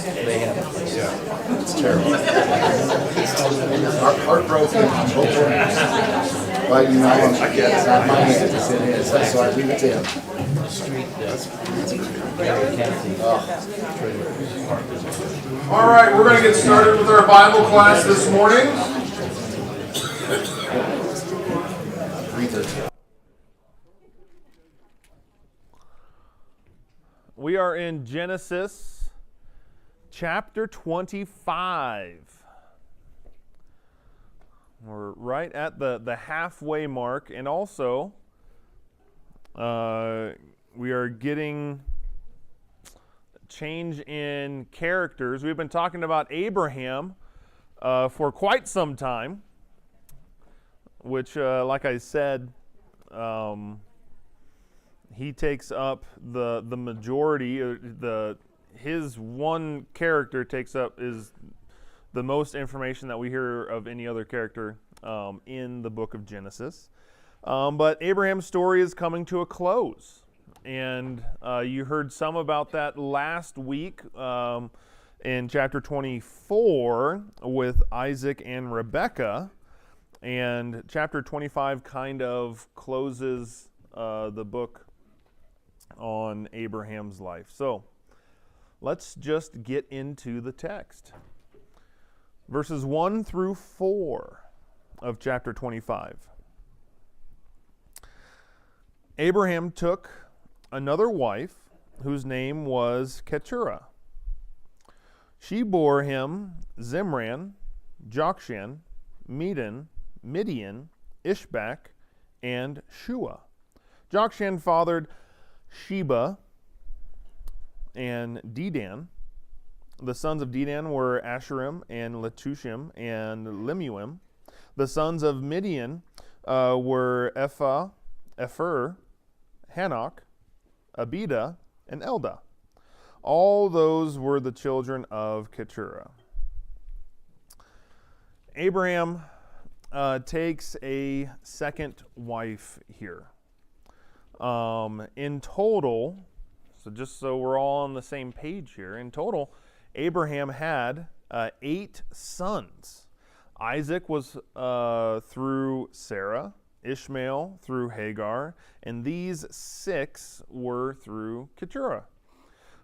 They have. Yeah, it's terrible. Heartbroken. But you know, I get it's not my hands. It is. So I leave it to him. All right, we're going to get started with our Bible class this morning. We are in Genesis chapter 25. We're right at the halfway mark, and also we are getting change in characters. We've been talking about Abraham for quite some time, which, like I said, he takes up the majority. His one character takes up is the most information that we hear of any other character in the book of Genesis. But Abraham's story is coming to a close. And you heard some about that last week in chapter 24 with Isaac and Rebekah. And chapter 25 kind of closes the book on Abraham's life. So let's just get into the text. Verses 1 through 4 of chapter 25. Abraham took another wife whose name was Keturah. She bore him Zimran, Jokshan, Medan, Midian, Ishbak, and Shua. Jokshan fathered Sheba and Dedan. The sons of Dedan were Asherim and Letushim and Lemuim. The sons of Midian were Ephah, Epher, Hanok, Abida, and Eldah. All those were the children of Keturah. Abraham takes a second wife here. In total, so just so we're all on the same page here, in total, Abraham had 8 sons. Isaac was through Sarah, Ishmael through Hagar, and these 6 were through Keturah,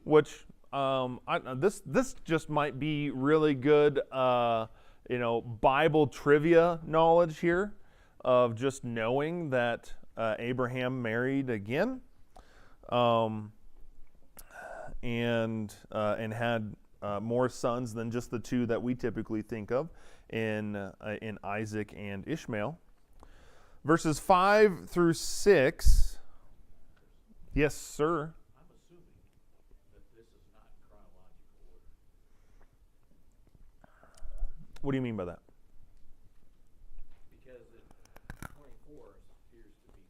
which this just might be really good, Bible trivia knowledge here of just knowing that Abraham married again, and had more sons than just the 2 that we typically think of in Isaac and Ishmael. Verses 5 through 6. Yes, sir. I'm assuming that this is not in chronological order. What do you mean by that? Because 24 appears to be,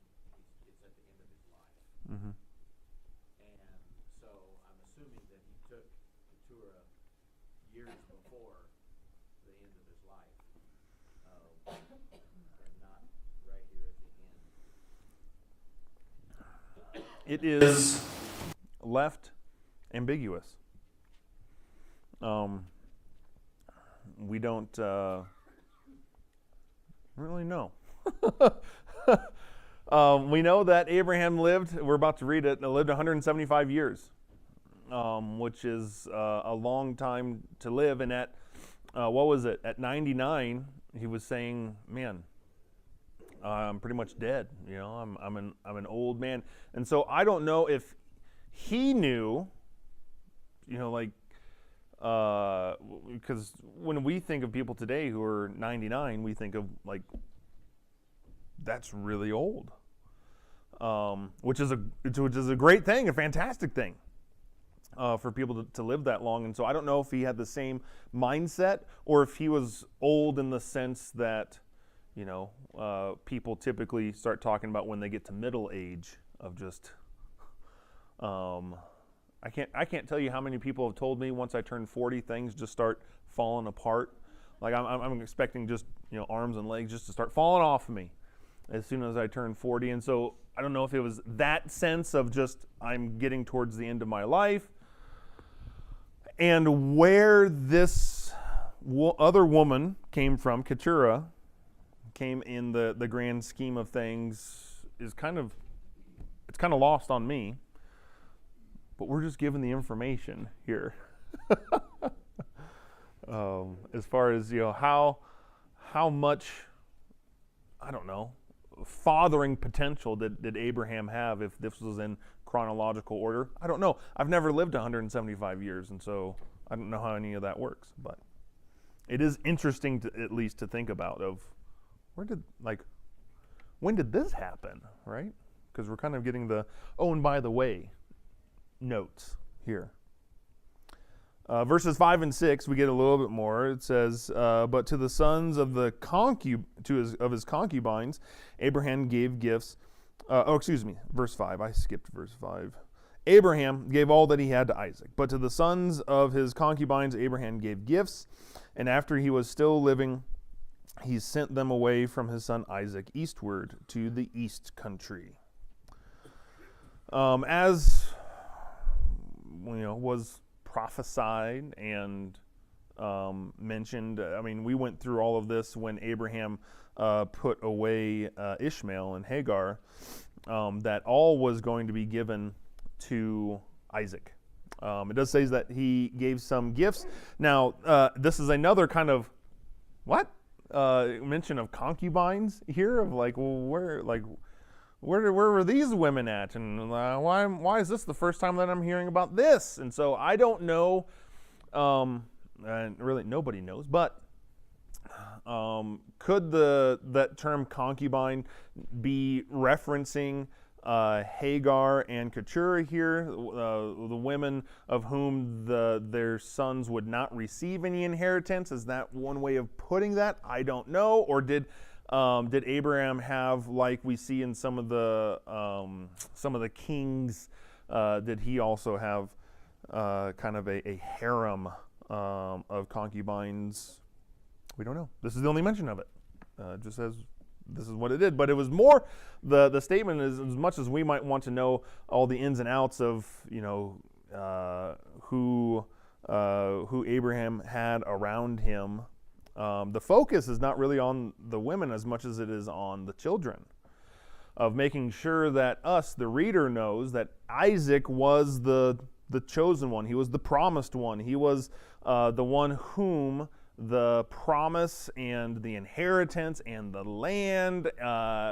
it's at the end of his life. Mm-hmm. And so I'm assuming that he took Keturah years before the end of his life. And not right here at the end. It is left ambiguous. We don't really know. We know that Abraham lived, we're about to read it, lived 175 years, which is a long time to live. And at, at 99, he was saying, man, I'm pretty much dead. I'm an old man. And so I don't know if he knew, because when we think of people today who are 99, we think of that's really old, which is a great thing, a fantastic thing for people to live that long. And so I don't know if he had the same mindset or if he was old in the sense that people typically start talking about when they get to middle age of just, I can't tell you how many people have told me once I turn 40, things just start falling apart. Like I'm expecting just, arms and legs just to start falling off of me as soon as I turn 40. And so I don't know if it was that sense of just I'm getting towards the end of my life. And where this other woman came from, Keturah, came in the grand scheme of things is kind of lost on me. But we're just given the information here. As far as, how much, I don't know, fathering potential did Abraham have if this was in chronological order? I don't know. I've never lived 175 years, and so I don't know how any of that works. But it is interesting to at least to think about of when did this happen, right? Because we're kind of getting the, oh, and by the way, notes here. Verses 5 and 6, we get a little bit more. It says, but to the sons of his concubines, Abraham gave gifts. Verse 5. I skipped verse 5. Abraham gave all that he had to Isaac. But to the sons of his concubines, Abraham gave gifts. And after he was still living, he sent them away from his son Isaac eastward to the east country. As was prophesied and mentioned. We went through all of this when Abraham put away Ishmael and Hagar, that all was going to be given to Isaac. It does say that he gave some gifts. Now, this is another kind of, mention of concubines here, of where were these women at, and why is this the first time that I'm hearing about this? And so I don't know, and really nobody knows, but could that term concubine be referencing Hagar and Keturah here, the women of whom their sons would not receive any inheritance? Is that one way of putting that? I don't know. Or did Abraham have, like we see in some of the kings, did he also have kind of a harem of concubines? We don't know. This is the only mention of it. Just says this is what it did. But it was more, the statement is, as much as we might want to know all the ins and outs of who Abraham had around him. The focus is not really on the women as much as it is on the children, of making sure that us, the reader, knows that Isaac was the chosen one. He was the promised one. He was the one whom the promise and the inheritance and the land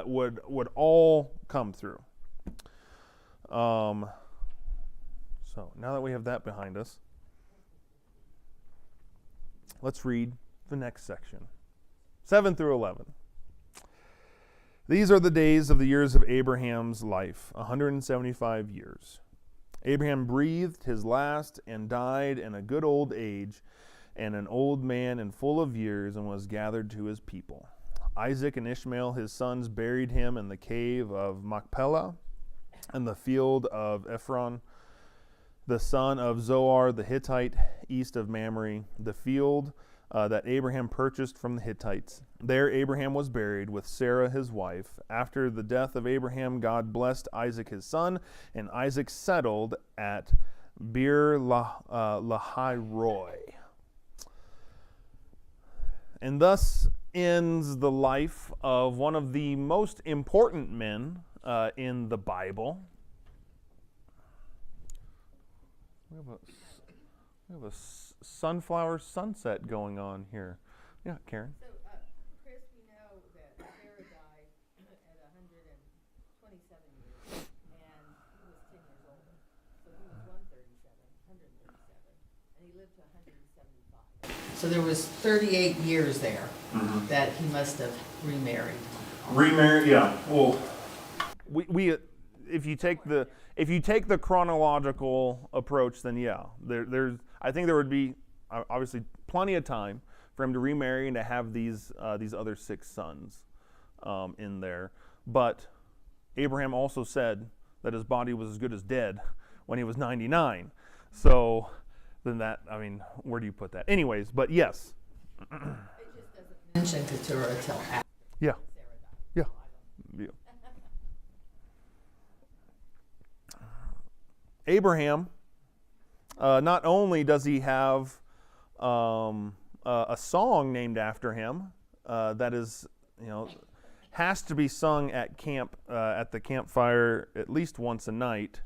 would all come through. So now that we have that behind us, let's read the next section, 7 through 11. These are the days of the years of Abraham's life, 175 years. Abraham breathed his last and died in a good old age, and an old man and full of years, and was gathered to his people. Isaac and Ishmael, his sons, buried him in the cave of Machpelah, in the field of Ephron, the son of Zohar the Hittite, east of Mamre, the field that Abraham purchased from the Hittites. There Abraham was buried with Sarah his wife. After the death of Abraham, God blessed Isaac his son, and Isaac settled at Beer Lahai Roi. And thus ends the life of one of the most important men in the Bible. We have a sunflower sunset going on here. Yeah, Karen. So, Chris, we know that Sarah died at 127 years, and he was 10 years older. So he was 137, and he lived to 175. So there was 38 years there that he must have remarried. Remarried, yeah. Well, we if you take the chronological approach, then yeah, there's I think there would be obviously plenty of time for him to remarry and to have these other 6 sons in there. But Abraham also said that his body was as good as dead when he was 99. So then where do you put that? Anyways, but yes. It just doesn't mention Keturah until after Yeah. Sarah died. Yeah. So I don't know. Yeah. not only does he have a song named after him that is, has to be sung at camp, at the campfire at least once a night,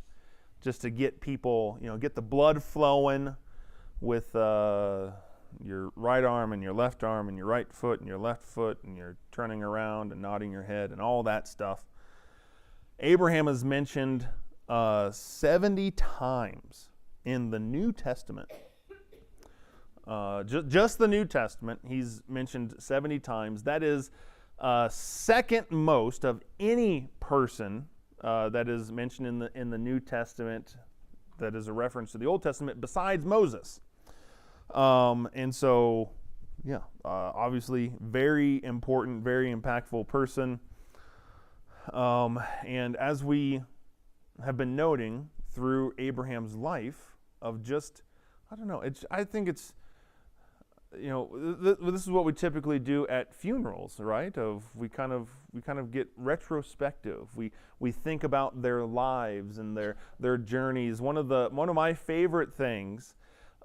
just to get people, get the blood flowing with your right arm and your left arm and your right foot and your left foot, and you're turning around and nodding your head and all that stuff. Abraham is mentioned 70 times in the New Testament. Just the New Testament, he's mentioned 70 times. That is second most of any person that is mentioned in the New Testament that is a reference to the Old Testament besides Moses. And so, obviously very important, very impactful person. And as we have been noting through Abraham's life of just, I think it's, this is what we typically do at funerals, right? We kind of get retrospective. We think about their lives and their journeys. One of my favorite things,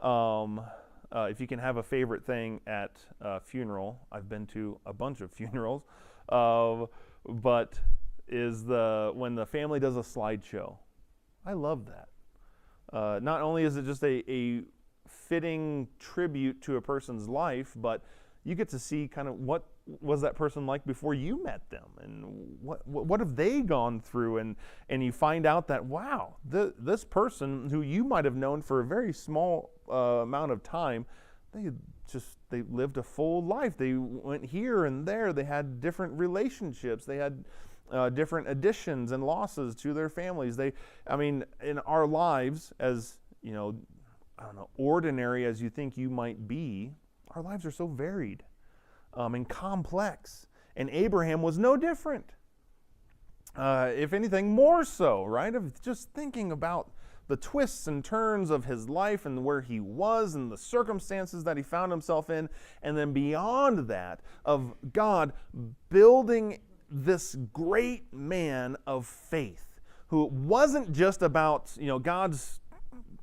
if you can have a favorite thing at a funeral, I've been to a bunch of funerals, but is when the family does a slideshow. I love that. Not only is it just a fitting tribute to a person's life, but you get to see kind of what was that person like before you met them, and what have they gone through, and you find out that, wow, this person who you might have known for a very small amount of time, they lived a full life. They went here and there. They had different relationships. They had different additions and losses to their families. In our lives, as ordinary as you think you might be, our lives are so varied and complex. And Abraham was no different. If anything, more so, right? Of just thinking about the twists and turns of his life and where he was and the circumstances that he found himself in. And then beyond that, of God building this great man of faith who wasn't just about, God's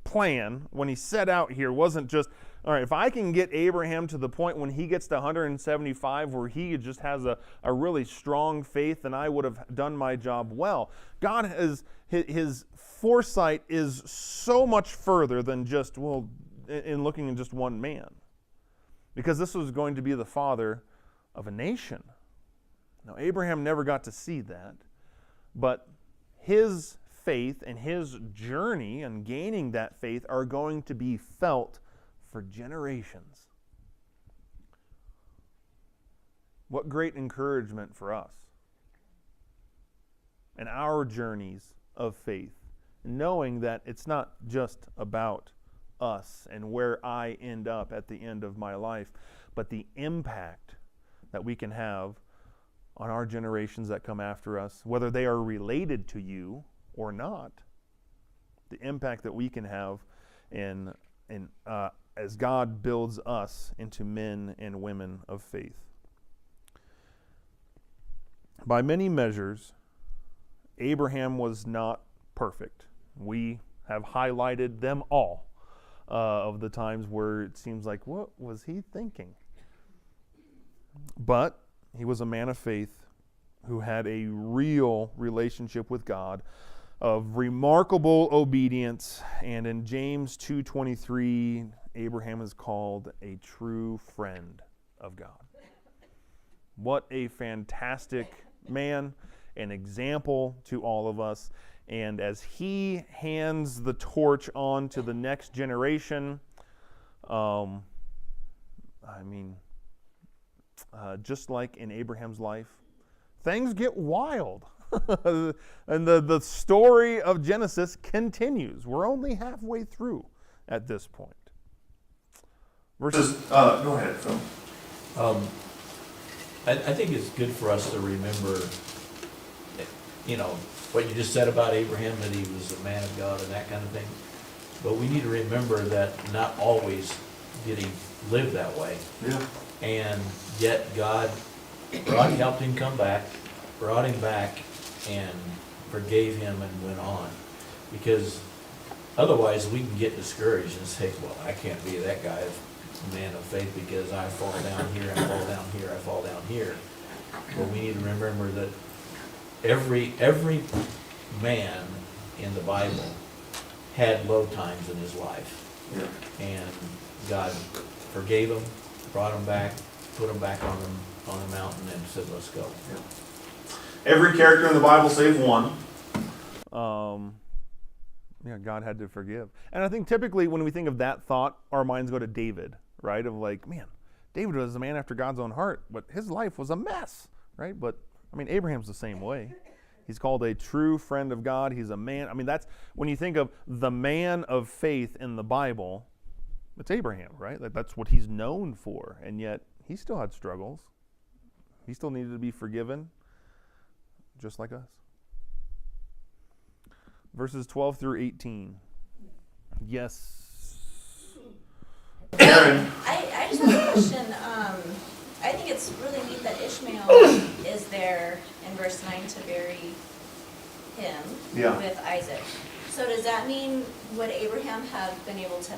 plan when he set out here wasn't just, all right, if I can get Abraham to the point when he gets to 175 where he just has a really strong faith, then I would have done my job well. God has, his foresight is so much further than just, in looking at just one man. Because this was going to be the father of a nation. Now, Abraham never got to see that, but his faith and his journey and gaining that faith are going to be felt for generations. What great encouragement for us and our journeys of faith, knowing that it's not just about us and where I end up at the end of my life, but the impact that we can have on our generations that come after us, whether they are related to you or not. The impact that we can have as God builds us into men and women of faith. By many measures, Abraham was not perfect. We have highlighted them all of the times where it seems like, what was he thinking? But he was a man of faith who had a real relationship with God, of remarkable obedience, and in James 2:23, Abraham is called a true friend of God. What a fantastic man, an example to all of us. And as he hands the torch on to the next generation, just like in Abraham's life, things get wild. And the story of Genesis continues. We're only halfway through at this point. Go ahead, Phil. I think it's good for us to remember, what you just said about Abraham, that he was a man of God and that kind of thing. But we need to remember that not always did he live that way. Yeah. And yet God helped him come back, brought him back, and forgave him and went on. Because Otherwise, we can get discouraged and say, well, I can't be that guy, a man of faith, because I fall down here, I fall down here, I fall down here. Well, we need to remember that every man in the Bible had low times in his life. Yeah. And God forgave him, brought him back, put him back on the mountain, and said, let's go. Every character in the Bible save one. Yeah, God had to forgive. And I think typically when we think of that thought, our minds go to David, right? Of like, man, David was a man after God's own heart, but his life was a mess, right? But, I mean, Abraham's the same way. He's called a true friend of God. He's a man. I mean, that's, when you think of the man of faith in the Bible, it's Abraham, right? That's what he's known for. And yet, he still had struggles. He still needed to be forgiven, just like us. Verses 12 through 18. Yes. Aaron. I just have a question. I think it's really neat that Ishmael is there in verse 9 to bury him Yeah. with Isaac. So does that mean would Abraham have been able to,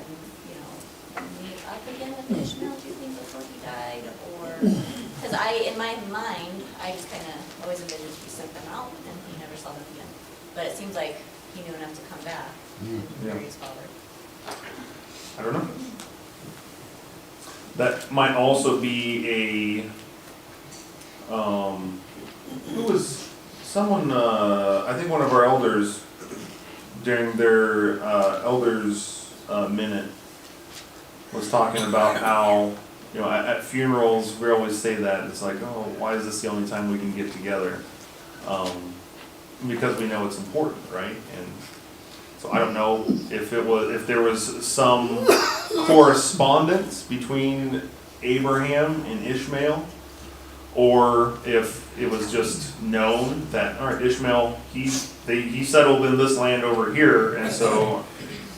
meet up again with Ishmael, do you think, before he died? Or, because in my mind, I just kind of always envisioned he sent them out and he never saw them again. But it seems like he knew enough to come back and Yeah. bury his father. I don't know. That might also be a, who was, someone, I think one of our elders, during their elders minute, was talking about how, at funerals, we always say that, it's like, oh, why is this the only time we can get together? Because we know it's important, right? And so I don't know if there was some correspondence between Abraham and Ishmael, or if it was just known that, all right, Ishmael, he settled in this land over here, and so,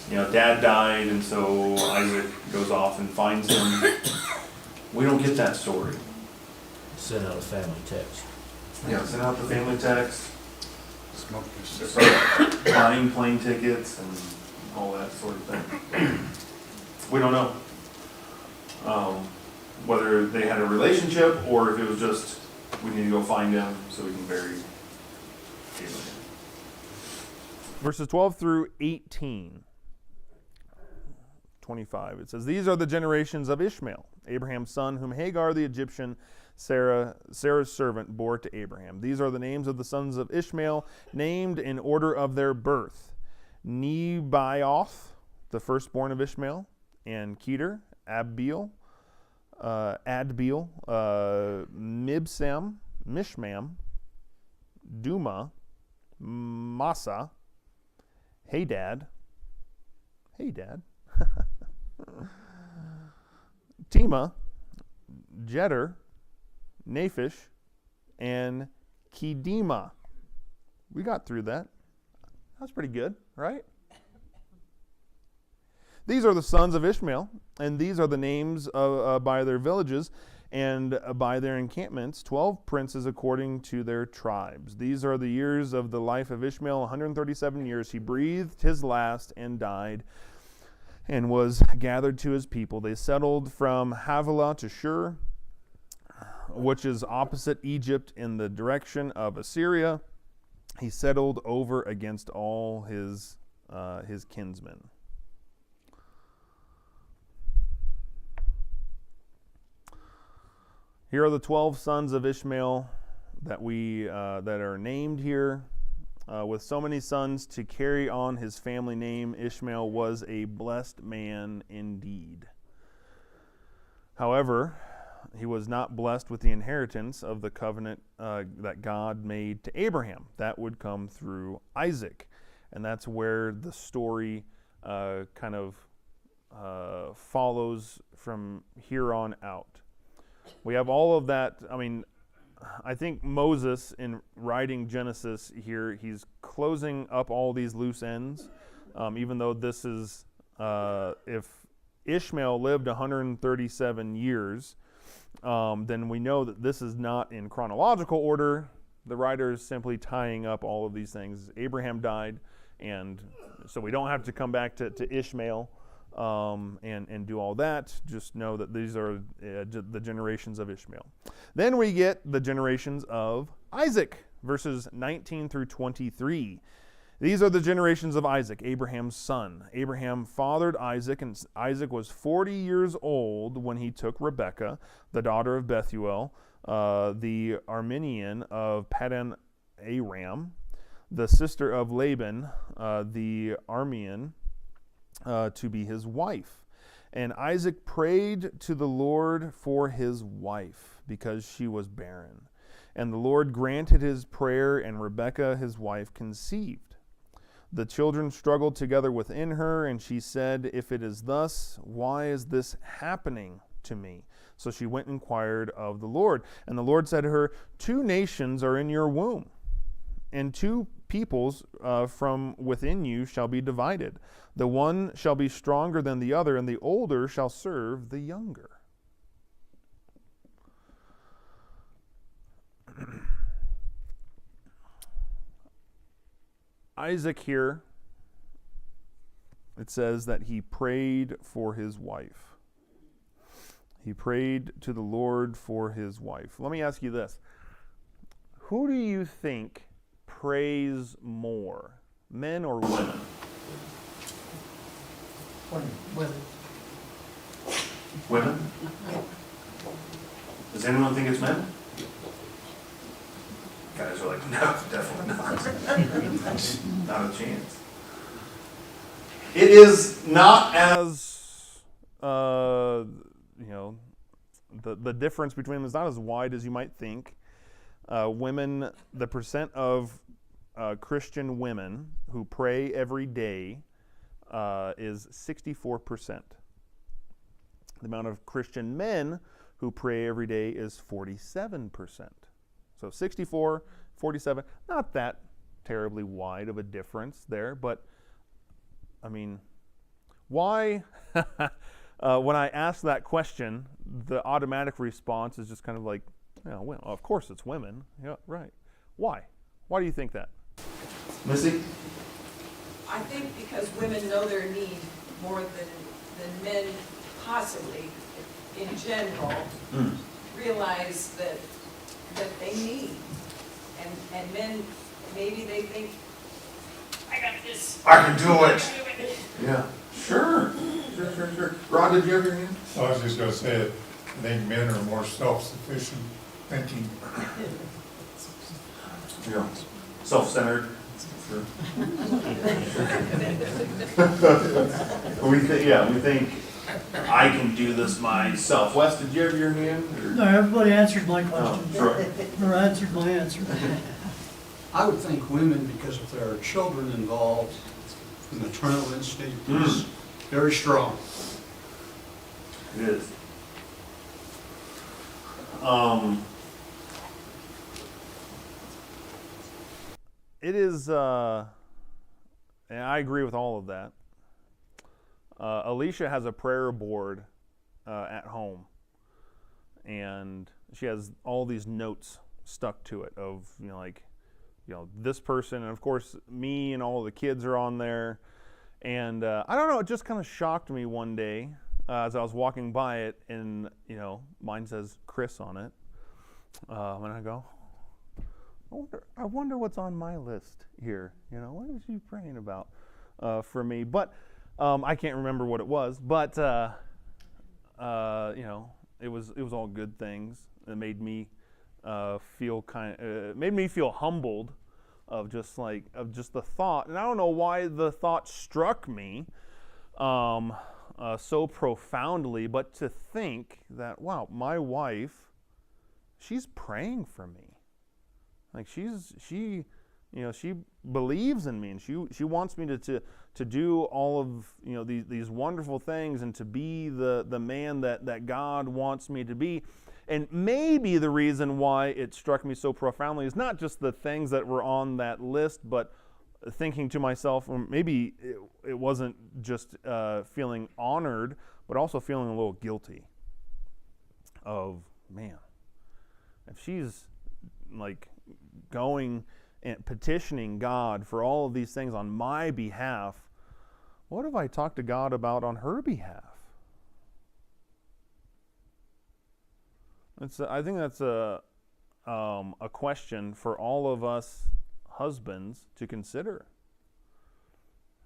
Dad died, and so Isaac goes off and finds him. We don't get that story. Send out a family text. Yeah, send out the family text. Smoke your Start buying plane tickets and all that sort of thing. We don't know whether they had a relationship or if it was just, we need to go find him so we can bury Abraham. Verses 12 through 18. 25. It says, these are the generations of Ishmael, Abraham's son, whom Hagar the Egyptian, Sarah's servant, bore to Abraham. These are the names of the sons of Ishmael, named in order of their birth. Nebaioth, the firstborn of Ishmael, and Kedar, Adbeel, Mibsam, Mishmam, Duma, Massa, Hadad, Tema, Jeter, Naphish, and Kedema. We got through that. That's pretty good, right? These are the sons of Ishmael, and these are the names by their villages and by their encampments, 12 princes according to their tribes. These are the years of the life of Ishmael, 137 years. He breathed his last and died, and was gathered to his people. They settled from Havilah to Shur, which is opposite Egypt in the direction of Assyria. He settled over against all his kinsmen. Here are the 12 sons of Ishmael that are named here. With so many sons to carry on his family name, Ishmael was a blessed man indeed. However, he was not blessed with the inheritance of the covenant that God made to Abraham. That would come through Isaac. And that's where the story kind of follows from here on out. We have all of that. I think Moses, in writing Genesis here, he's closing up all these loose ends, even though this is, if Ishmael lived 137 years, then we know that this is not in chronological order. The writer is simply tying up all of these things. Abraham died, And so we don't have to come back to Ishmael and do all that. Just know that these are the generations of Ishmael. Then we get the generations of Isaac, verses 19 through 23. These are the generations of Isaac, Abraham's son. Abraham fathered Isaac, and Isaac was 40 years old when he took Rebekah, the daughter of Bethuel, the Aramean of Paddan Aram, the sister of Laban, the Aramean, to be his wife. And Isaac prayed to the Lord for his wife, because she was barren. And the Lord granted his prayer, and Rebekah, his wife, conceived. The children struggled together within her, and she said, "If it is thus, why is this happening to me?" So she went and inquired of the Lord. And the Lord said to her, 2 nations are in your womb, and 2 peoples from within you shall be divided. The one shall be stronger than the other, and the older shall serve the younger. Isaac here, it says that he prayed for his wife. He prayed to the Lord for his wife. Let me ask you this. Who do you think prays more, men or women? Women? Does anyone think it's men? Guys are like, no, definitely not. Not a chance. It is not as, the difference between them is not as wide as you might think. Women, the percent of Christian women who pray every day is 64%. The amount of Christian men who pray every day is 47%. So 64, 47, not that terribly wide of a difference there, but I mean, why? When I ask that question, the automatic response is just kind of like, well, of course it's women. Yeah, right. Why? Why do you think that? Missy? I think because women know their need more than men possibly, in general, realize that they need. And men, maybe they think, I got this. I can do it. Yeah. Sure. Sure. Rod, did you have your hand? I was just gonna say it, I think men are more self-sufficient thinking. Yeah. Self-centered. Sure. we think I can do this myself. Wes, did you have your hand? Or? No, everybody answered my Oh, question. sure. Or answered my answer. I would think women, because if there are children involved, the maternal instinct is very strong. It is. It is, and I agree with all of that. Alicia has a prayer board at home, and she has all these notes stuck to it of, this person, and of course me and all the kids are on there. And I don't know, it just kind of shocked me one day as I was walking by it, and mine says Chris on it, and I go, I wonder what's on my list here. What is she praying about for me? But I can't remember what it was. But it was all good things. It made me feel humbled of just the thought. And I don't know why the thought struck me so profoundly, but to think that, wow, my wife, she's praying for me. Like she believes in me, and she wants me to do all of these wonderful things and to be the man that God wants me to be. And maybe the reason why it struck me so profoundly is not just the things that were on that list, but thinking to myself, or maybe it wasn't just feeling honored, but also feeling a little guilty of, man, if she's like going and petitioning God for all of these things on my behalf, what have I talked to God about on her behalf? I think that's a question for all of us husbands to consider.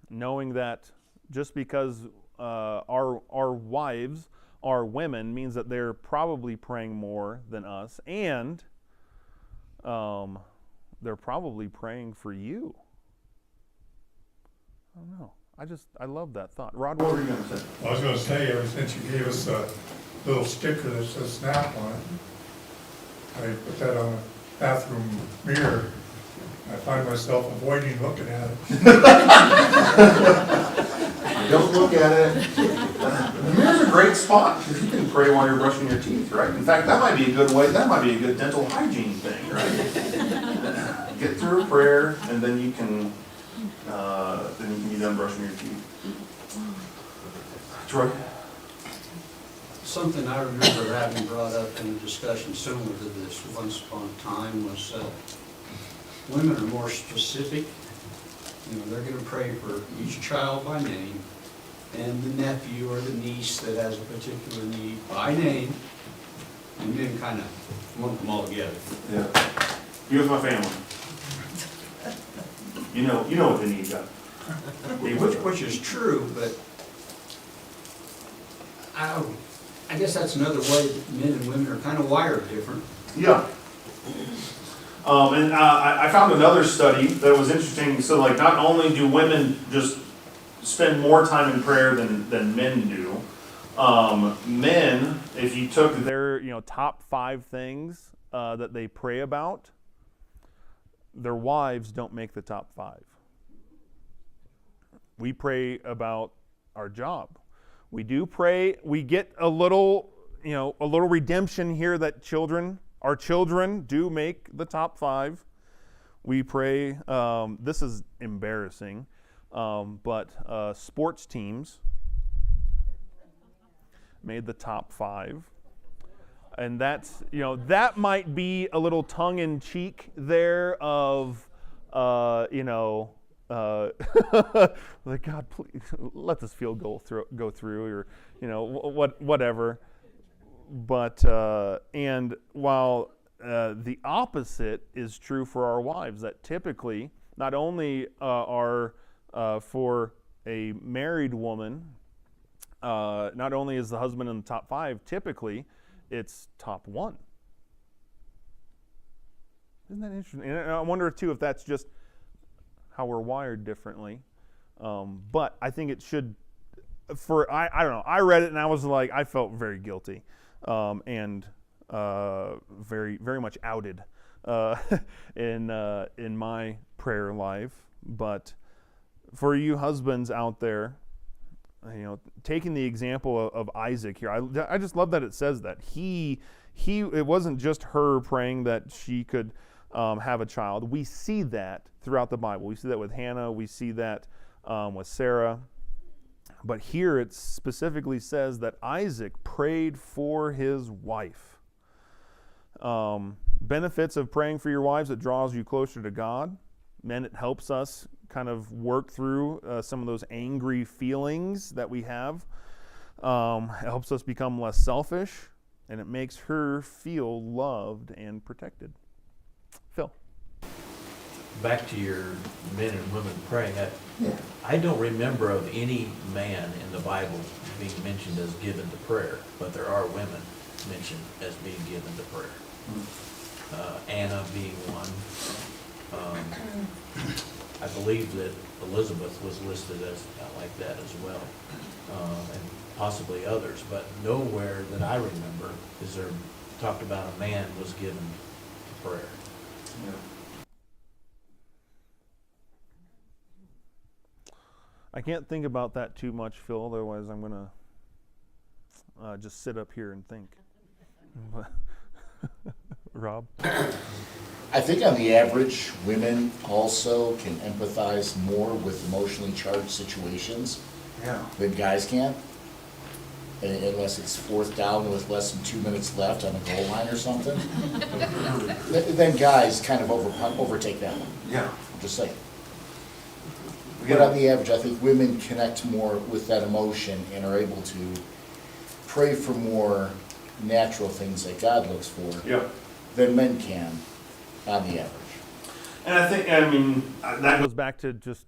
Knowing that just because our wives are women means that they're probably praying more than us, and they're probably praying for you. I don't know. I love that thought. Rod, what were you going to say? I was gonna say, ever since you gave us a little sticker that says SNAP on it, I put that on the bathroom mirror. I find myself avoiding looking at it. Don't look at it. The mirror's a great spot because you can pray while you're brushing your teeth, right? In fact, that might be a good way. That might be a good dental hygiene thing, right? Get through a prayer, and then you can be done brushing your teeth. Troy? Something I remember having brought up in a discussion similar to this once upon a time was women are more specific. You know, they're going to pray for each child by name, and the nephew or the niece that has a particular need by name, and then kind of lump them all together. Yeah. Here's my family. You know what they need, God. Which is true, but I guess that's another way that men and women are kind of wired different. Yeah. And I found another study that was interesting. So, like, not only do women just spend more time in prayer than men do, men, if you took their top 5 things that they pray about, their wives don't make the top 5. We pray about our job. We do pray. We get a little redemption here that our children do make the top 5. We pray. This is embarrassing, but sports teams made the top 5. And that's, that might be a little tongue-in-cheek there of, like, God, please let this field goal go through, or, whatever. But, and while the opposite is true for our wives, that typically not only are for a married woman, not only is the husband in the top 5, typically it's top 1. Isn't that interesting? And I wonder too if that's just how we're wired differently. But I think it should. I don't know. I read it and I was like, I felt very guilty, and very very much outed in my prayer life. But for you husbands out there, taking the example of Isaac here, I just love that it says that it wasn't just her praying that she could have a child. We see that throughout the Bible. We see that with Hannah. We see that with Sarah. But here it specifically says that Isaac prayed for his wife. Benefits of praying for your wives: it draws you closer to God. Men, it helps us kind of work through some of those angry feelings that we have. It helps us become less selfish, and it makes her feel loved and protected. Phil. Back to your men and women praying, I don't remember of any man in the Bible being mentioned as given to prayer, but there are women mentioned as being given to prayer. Anna being one. I believe that Elizabeth was listed as like that as well, and possibly others, but nowhere that I remember is there talked about a man was given to prayer. Yeah. I can't think about that too much, Phil, otherwise I'm going to just sit up here and think. Rob? I think on the average, women also can empathize more with emotionally charged situations Yeah. than guys can. unless it's fourth down with less than 2 minutes left on the goal line or something. Then guys kind of overtake that one, Yeah. I'm just saying. We But on gotta- the average, I think women connect more with that emotion and are able to pray for more natural things that God looks for Yep. than men can on the average. And I think, I mean, that That goes goes back to just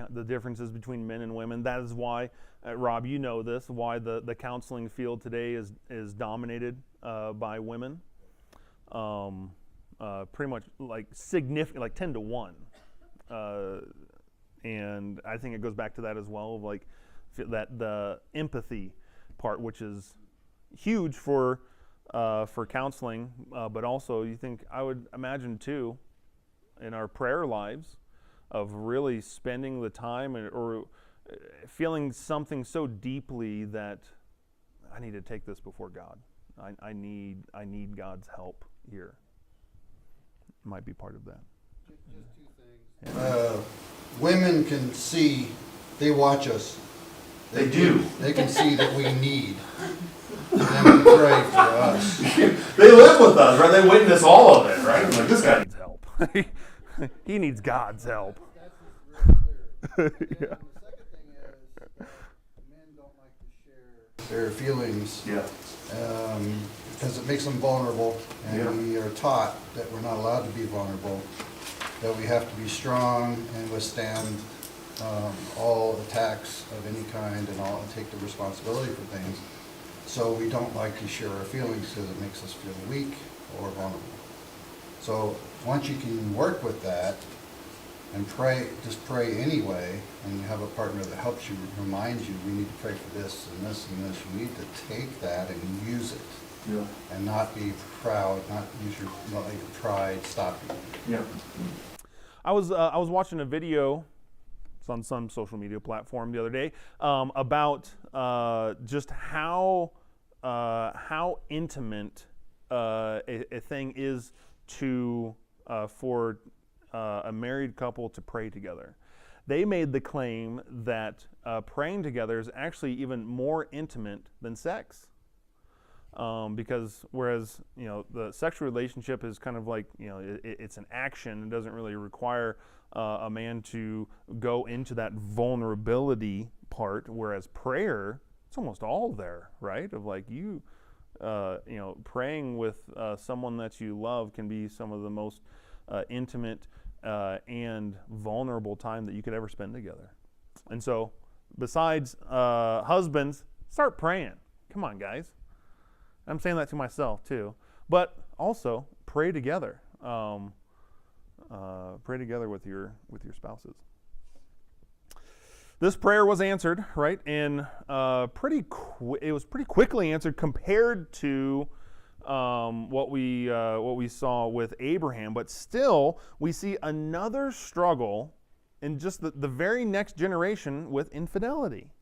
the differences between men and women. That is why, Rob, you know this, why the counseling field today is dominated by women. Pretty much like significant, like 10 to 1. And I think it goes back to that as well, of like that the empathy part, which is huge for counseling, but also I would imagine too, in our prayer lives, of really spending the time or feeling something so deeply that I need to take this before God. I need God's help here. Might be part of that. Just 2 things. Women can see, they watch us. They do. They can see that we need them to pray for us. They live with us, right? They witness all of it, right? Like, this guy Needs help. He needs God's help. That's just real clear. And Yeah. the second thing is, men don't like to share their feelings, Yeah. because it makes them vulnerable, and Yeah. we are taught that we're not allowed to be vulnerable, that we have to be strong and withstand all attacks of any kind and take the responsibility for things. So we don't like to share our feelings because it makes us feel weak or vulnerable. So once you can work with that and pray, just pray anyway, and you have a partner that helps you, reminds you, we need to pray for this and this and this, you need to take that and use it. Yeah. And not be proud, not let your pride stop you. Yeah. I was watching a video, it's on some social media platform the other day, about just how intimate a thing is to for a married couple to pray together. They made the claim that praying together is actually even more intimate than sex. Because whereas the sexual relationship is kind of like it's an action, it doesn't really require a man to go into that vulnerability part, whereas prayer, it's almost all there, right? Of like praying with someone that you love can be some of the most intimate and vulnerable time that you could ever spend together. And so besides husbands, start praying. Come on, guys. I'm saying that to myself too, but also pray together. Pray together with your spouses. This prayer was answered, right? And it was pretty quickly answered compared to what we saw with Abraham. But still, we see another struggle in just the very next generation with infidelity.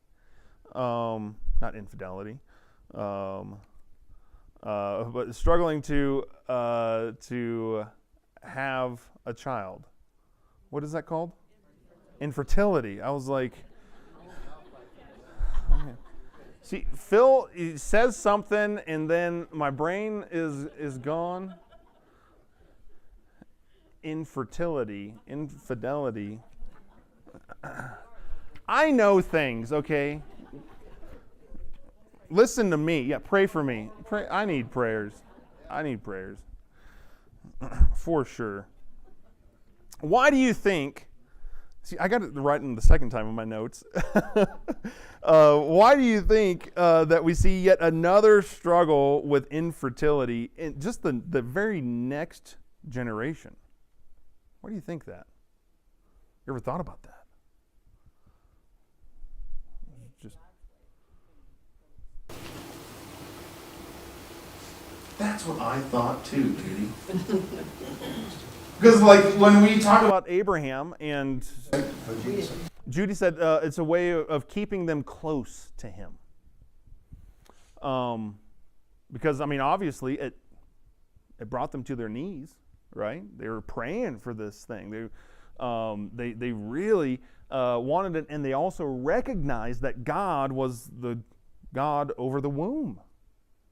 Not infidelity. But struggling to have a child. What is that called? Infertility. I was like, okay. See, Phil he says something, and then my brain is gone. Infertility, infidelity. I know things, okay? Listen to me. Yeah, pray for me. Pray. I need prayers. For sure. Why do you think, see, I got it right in the second time in my notes. Why do you think that we see yet another struggle with infertility in just the very next generation? Why do you think that? You ever thought about that? Just That's what I thought too, Judy. Because like when we talk about about Abraham, and Judy said it's a way of keeping them close to him. Because I mean, obviously, it brought them to their knees, right? They were praying for this thing. They really wanted it, and they also recognized that God was the God over the womb.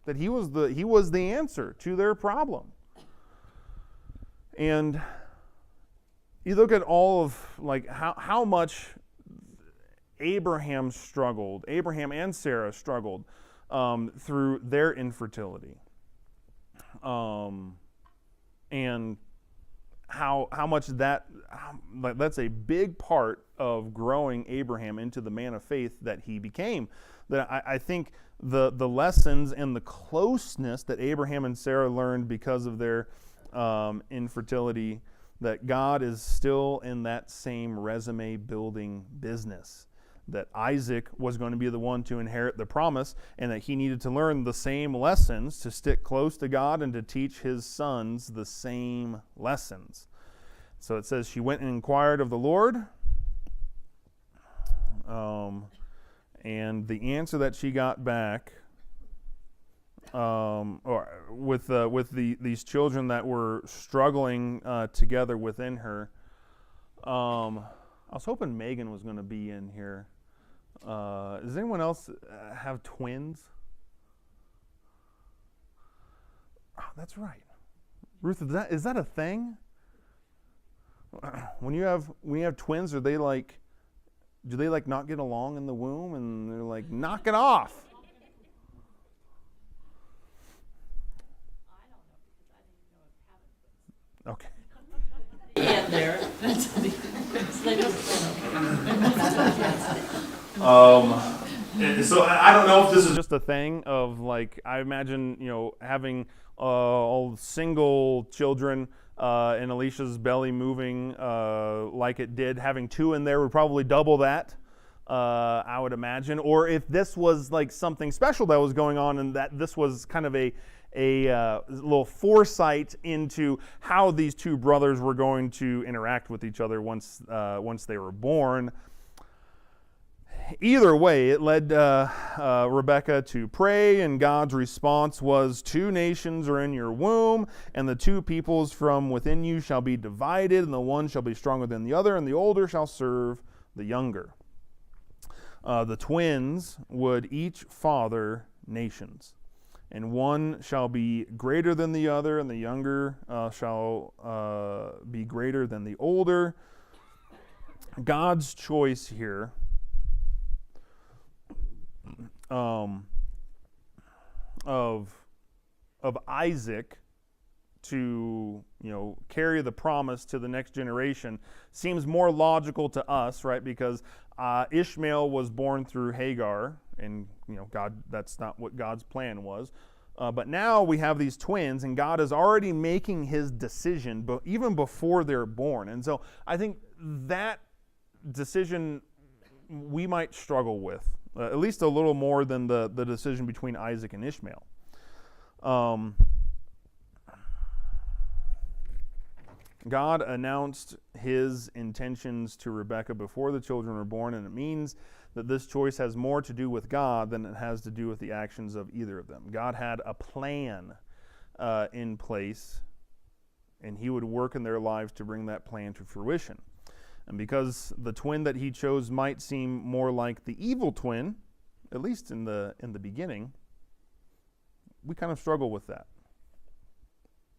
That he was the answer to their problem. And you look at all of like how much Abraham and Sarah struggled through their infertility. And how much that's a big part of growing Abraham into the man of faith that he became. That I think the lessons and the closeness that Abraham and Sarah learned because of their infertility, that God is still in that same resume building business. That Isaac was going to be the one to inherit the promise, and that he needed to learn the same lessons to stick close to God and to teach his sons the same lessons. So it says she went and inquired of the Lord, and the answer that she got back, these children that were struggling together within her. I was hoping Megan was going to be in here. Does anyone else have twins? Oh, that's right. Ruth, is that a thing? When you have twins, do they not get along in the womb and they're like, knock it off? Okay. Yeah, there. So I don't know if this is Just a thing of like, I imagine, having all single children and Alicia's belly moving like it did. Having two in there would probably double that, I would imagine. Or if this was like something special that was going on, and that this was kind of a little foresight into how these two brothers were going to interact with each other once they were born. Either way, it led Rebekah to pray, and God's response was, 2 nations are in your womb, and the 2 peoples from within you shall be divided, and the one shall be stronger than the other, and the older shall serve the younger. The twins would each father nations, and one shall be greater than the other, and the younger shall be greater than the older. God's choice here of Isaac to carry the promise to the next generation seems more logical to us, right? Because Ishmael was born through Hagar, and God, that's not what God's plan was. But now we have these twins, and God is already making his decision, but even before they're born. And so I think that decision we might struggle with. At least a little more than the decision between Isaac and Ishmael. God announced his intentions to Rebekah before the children were born, and it means that this choice has more to do with God than it has to do with the actions of either of them. God had a plan in place, and he would work in their lives to bring that plan to fruition. And because the twin that he chose might seem more like the evil twin, at least in the beginning, we kind of struggle with that.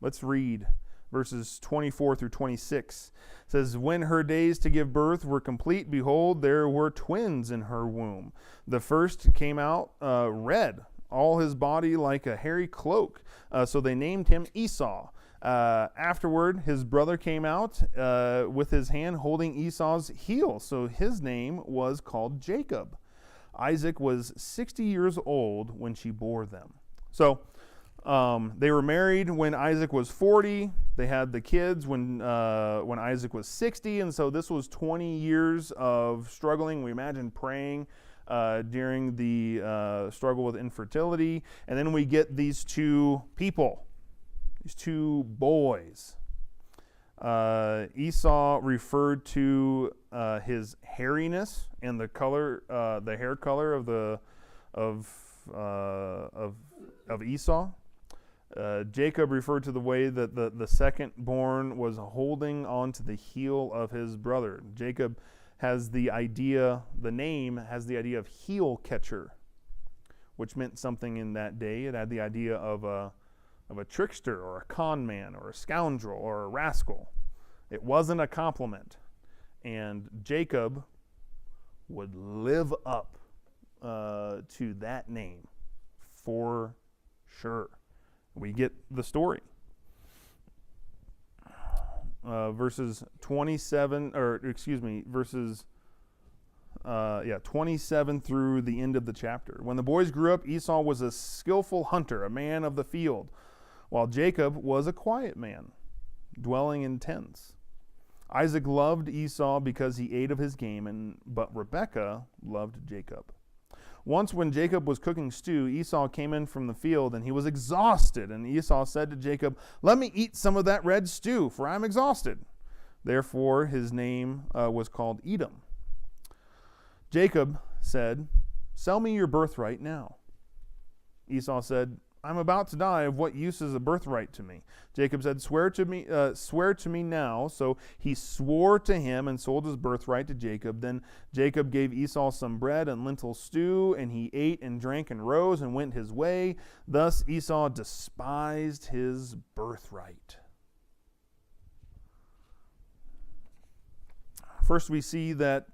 Let's read verses 24 through 26. It says, when her days to give birth were complete, behold, there were twins in her womb. The first came out red, all his body like a hairy cloak. So they named him Esau. Afterward, his brother came out with his hand holding Esau's heel, so his name was called Jacob. Isaac was 60 years old when she bore them. So they were married when Isaac was 40. They had the kids when Isaac was 60, and so this was 20 years of struggling. We imagine praying during the struggle with infertility, and then we get these 2 people. These 2 boys. Esau referred to his hairiness and the color, the hair color of Esau. Jacob referred to the way that the second born was holding on to the heel of his brother. Jacob has the name has the idea of heel catcher, which meant something in that day. It had the idea of a trickster or a con man or a scoundrel or a rascal. It wasn't a compliment. And Jacob would live up to that name for sure. We get the story. Verses 27 through the end of the chapter. When the boys grew up, Esau was a skillful hunter, a man of the field, while Jacob was a quiet man, dwelling in tents. Isaac loved Esau because he ate of his game, but Rebekah loved Jacob. Once when Jacob was cooking stew, Esau came in from the field, and he was exhausted. And Esau said to Jacob, "Let me eat some of that red stew, for I am exhausted." Therefore his name was called Edom. Jacob said, "Sell me your birthright now." Esau said, "I'm about to die. Of what use is a birthright to me?" Jacob said, swear to me now." So he swore to him and sold his birthright to Jacob. Then Jacob gave Esau some bread and lentil stew, and he ate and drank and rose and went his way. Thus Esau despised his birthright. First we see that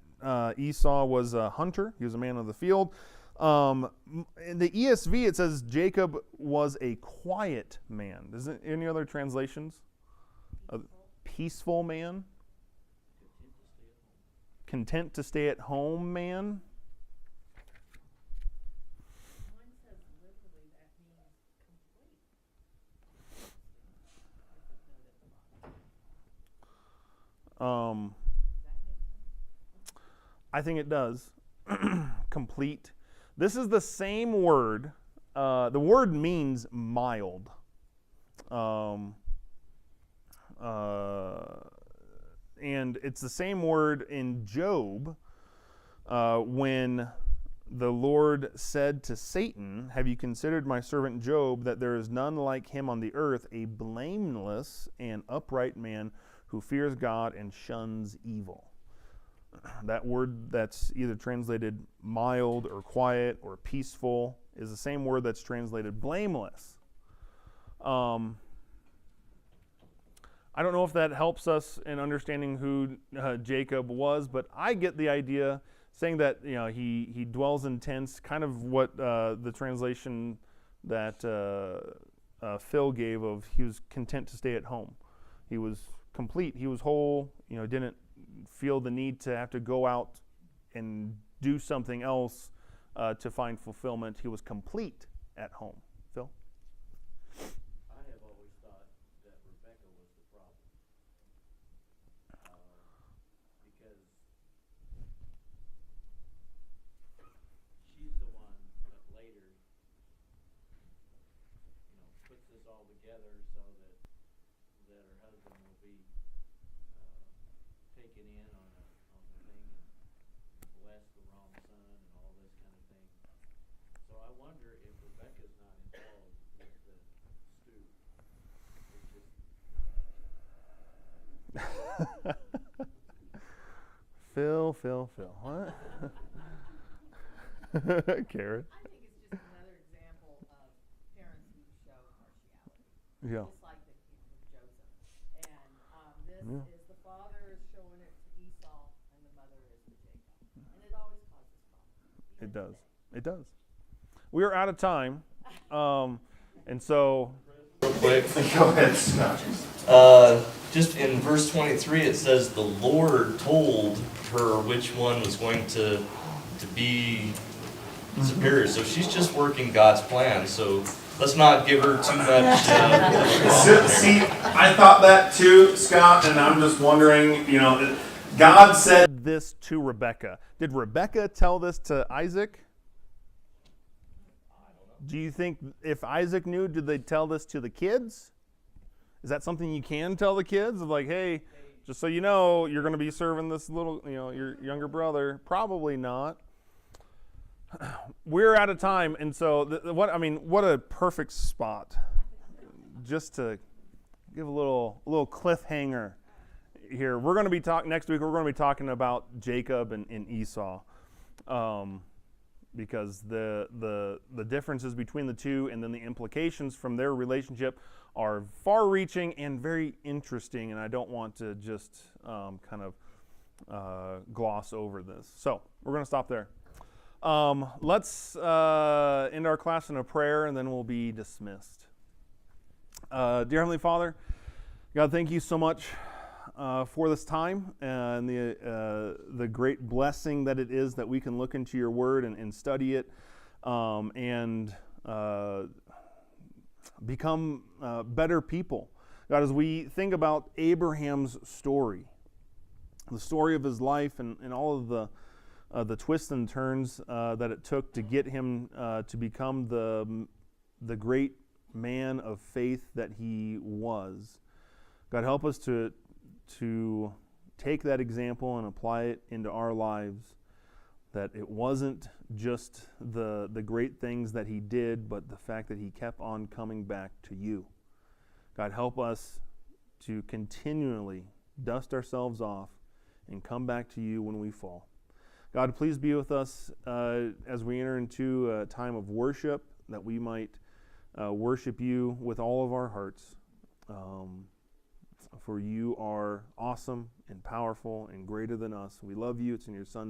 Esau was a hunter. He was a man of the field. In the ESV, it says Jacob was a quiet man. Is there any other translations? A peaceful man? Content to stay at home man? Mine says literally that means complete. I think it does. Complete. This is the same word. The word means mild. And it's the same word in Job when the Lord said to Satan, "Have you considered my servant Job, that there is none like him on the earth, a blameless and upright man who fears God and shuns evil?" That word that's either translated mild or quiet or peaceful is the same word that's translated blameless. I don't know if that helps us in understanding who Jacob was, but I get the idea saying that he dwells in tents, kind of what the translation that Phil gave of he was content to stay at home. He was complete. He was whole. Didn't feel the need to have to go out and do something else to find fulfillment. He was complete at home. Phil? I have always thought that Rebekah was the problem. Because she's the one that later, puts this all together so that her husband will be taken in on the thing and bless the wrong son and all this kind of thing. So I wonder if Rebekah's not involved with the stew. Phil. What? Karen? I think it's just another example of parents who show partiality. Yeah. Just like the with Joseph. And this is the father is showing it to Esau, and the mother is to Jacob. And it always causes problems. It does. It does. We are out of time. And so... Real quick. Go ahead, Scott. Just in verse 23, it says the Lord told her which one was going to be superior. So she's just working God's plan. So let's not give her too much. See, I thought that too, Scott, and I'm just wondering, God said this to Rebekah. Did Rebekah tell this to Isaac? Do you think if Isaac knew, did they tell this to the kids? Is that something you can tell the kids? Of like, hey, just so you know, you're going to be serving this little, your younger brother. Probably not. We're out of time, and so what a perfect spot just to give a little cliffhanger here. We're going to be next week. We're going to be talking about Jacob and Esau. because the differences between the two and then the implications from their relationship are far-reaching and very interesting, and I don't want to just kind of gloss over this. So we're going to stop there. Let's end our class in a prayer, and then we'll be dismissed. Dear Heavenly Father, God, thank you so much for this time and the great blessing that it is that we can look into your word and study it and become better people. God, as we think about Abraham's story, the story of his life and all of the twists and turns that it took to get him to become the great man of faith that he was. God, help us to take that example and apply it into our lives, that it wasn't just the great things that he did, but the fact that he kept on coming back to you. God, help us to continually dust ourselves off and come back to you when we fall. God, please be with us as we enter into a time of worship, that we might worship you with all of our hearts. For you are awesome and powerful and greater than us. We love you. It's in your Son's